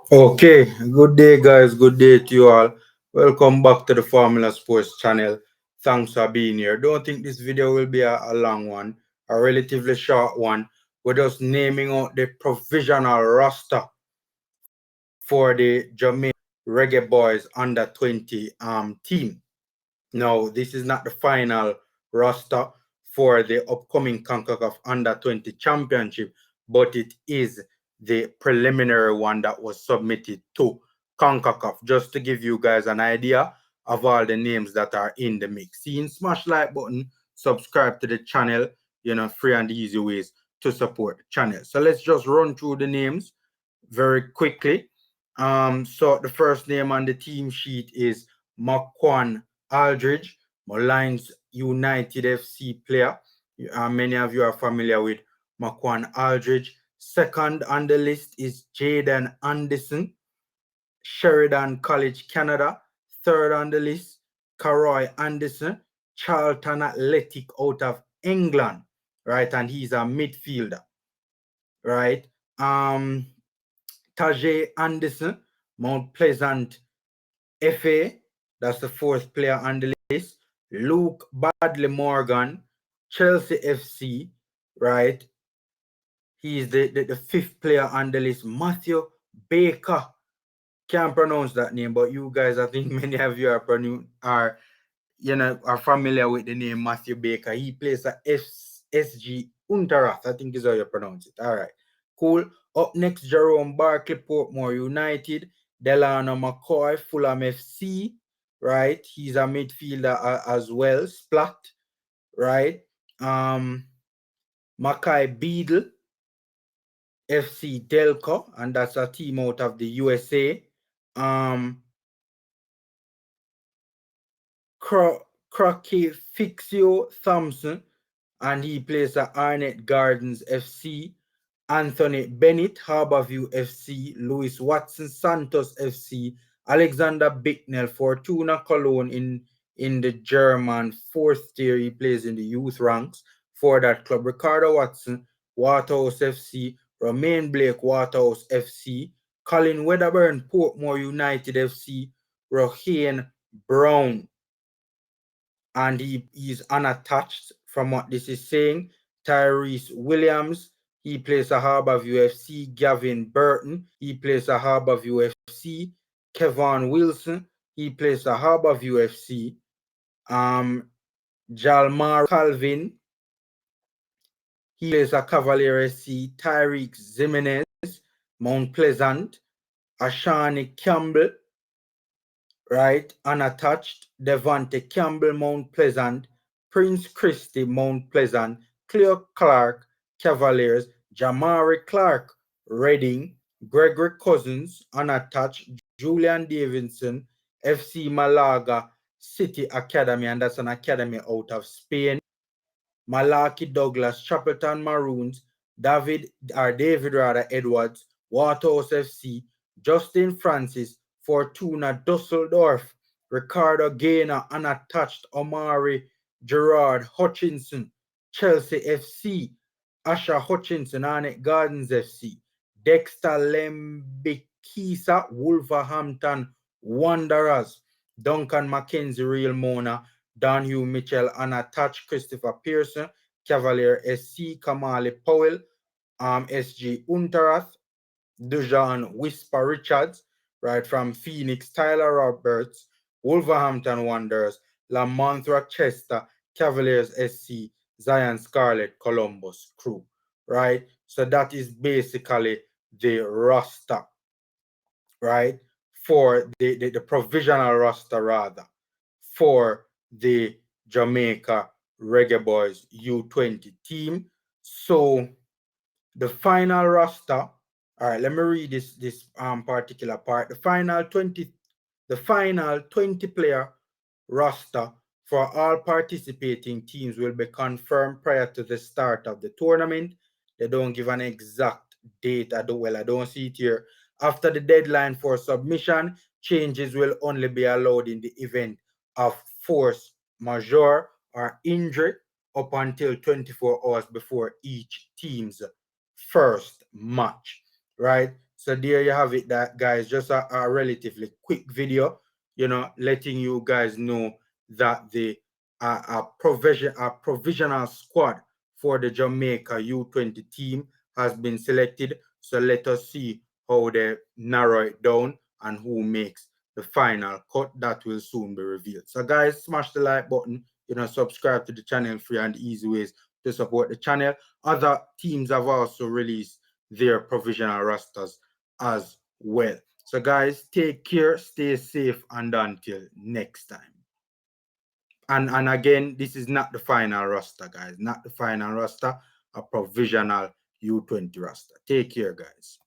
Okay, good day, guys. Good day to you all. Welcome back to the Formula Sports channel. Thanks for being here. Don't think this video will be a long one, a relatively short one. We're just naming out the provisional roster for the Jamaica Reggae Boys under 20 team. Now, this is not the final roster for the upcoming Concacaf Under 20 Championship, but it is the preliminary one that was submitted to Concacaf, just to give you guys an idea of all the names that are in the mix. Seeing smash like button, subscribe to the channel, free and easy ways to support the channel. So let's just run through the names very quickly. So the first name on the team sheet is Makwan Aldridge, Malines United FC player. Many of you are familiar with Makwan Aldridge. Second on the list is Jaden Anderson, Sheridan College, Canada. Third on the list, Karoy Anderson, Charlton Athletic out of England, right? And he's a midfielder, right? Tajay Anderson, Mount Pleasant FA, that's the fourth player on the list. Luke Badley Morgan, Chelsea FC, right? He's the fifth player on the list. Matthew Baker, can't pronounce that name, but you guys, I think many of you are familiar with the name Matthew Baker. He plays at SG Unterrath, I think is how you pronounce it. All right, cool. Up next, Jerome Barkley, Portmore United. Delano McCoy, Fulham FC, right? He's a midfielder as well. Splat, right? Mackay Beadle, FC Delco, and that's a team out of the USA. Crocky Fixio Thompson, and he plays at Arnett Gardens FC. Anthony Bennett, Harborview FC. Louis Watson, Santos FC. Alexander Bicknell, Fortuna Cologne in the German fourth tier. He plays in the youth ranks for that club. Ricardo Watson, Waterhouse FC. Romain Blake, Waterhouse FC. Colin Wedderburn, Portmore United FC. Rohane Brown, and he's unattached from what this is saying. Tyrese Williams, he plays a Harborview FC. Gavin Burton, he plays a Harborview FC. Kevon Wilson, he plays a Harborview FC. Jalmar Calvin, he plays a Cavalier SC. Tyreek Zimenez, Mount Pleasant. Ashani Campbell, right, unattached. Devonte Campbell, Mount Pleasant. Prince Christie, Mount Pleasant. Cleo Clark, Cavaliers. Jamari Clark, Reading. Gregory Cousins, unattached. Julian Davidson, FC Malaga City Academy, and that's an academy out of Spain. Malaki Douglas, Chapelton Maroons. David Edwards, Waterhouse FC. Justin Francis, Fortuna Dusseldorf. Ricardo Gaynor, unattached. Omari Gerard Hutchinson, Chelsea FC. Asher Hutchinson, Arnett Gardens FC. Dexter Lembikisa, Wolverhampton Wanderers. Duncan Mackenzie, Real Mona. Donhue Mitchell, unattached. Christopher Pearson, Cavalier SC. Kamali Powell, SG Unterrath. Dujan Whisper Richards, right, from Phoenix. Tyler Roberts, Wolverhampton Wanderers. Lamont Rochester, Cavaliers SC. Zion Scarlett, Columbus Crew, right? So that is basically the roster, right, for the provisional roster, rather, for the Jamaica Reggae Boyz U20 team. So the final roster, all right, let me read this particular part. The final 20 player roster for all participating teams will be confirmed prior to the start of the tournament. They don't give an exact date. I don't see it here. After the deadline for submission, changes will only be allowed in the event of force majeure or injury up until 24 hours before each team's first match, right? So there you have it, that guys, just a relatively quick video, letting you guys know that the provisional squad for the Jamaica U20 team has been selected. So let us see how they narrow it down and who makes the final cut. That will soon be revealed. So guys, smash the like button, subscribe to the channel. Free and easy ways to support the channel. Other teams have also released their provisional rosters as well. So guys, take care, stay safe, and until next time. And again, this is not the final roster, guys. Not the final roster, a provisional U20 roster. Take care, guys.